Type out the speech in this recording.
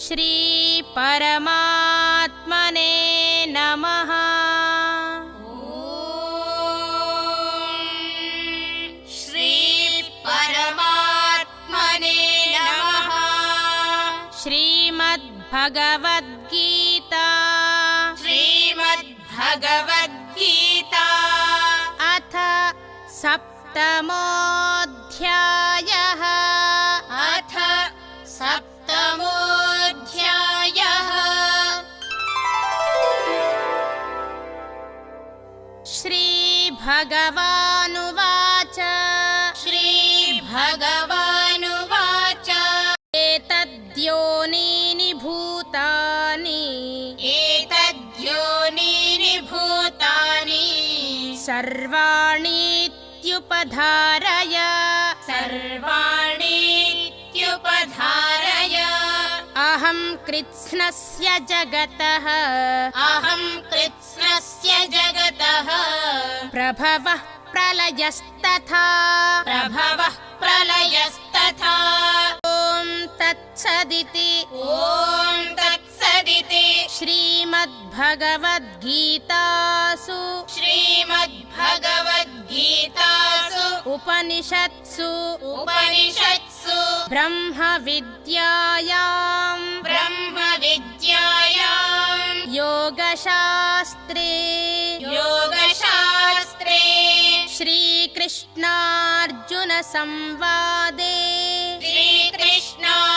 श्री परमात्मने नमः। श्री परमात्मने नमः। श्रीमद्भगवद्गीता श्रीमद्भगवद्गीता अथ सप्तमोऽध्यायः। अथ सप्तमोऽध्यायः। श्रीभगवानुवाच श्रीभगवानुवाच एतद्योनीनि भूतानि एतद्योनीनि भूतानि सर्वाणीत्युपधारय सर्वाणीत्युपधारय अहं कृत्स्नस्य जगतः अहं कृत्स्नस्य जगतः प्रभवः प्रलयस्तथा प्रभवः प्रलयस्तथा। ॐ तत्सदिति ॐ तत्सदिति श्रीमद्भगवद्गीतासु श्रीमद्भगवद्गीतासु उपनिषत्सु उपनिषत्सु ब्रह्मविद्यायां योगशास्त्रे योगशास्त्रे श्रीकृष्णार्जुनसंवादे श्रीकृष्णार्जुनसंवादे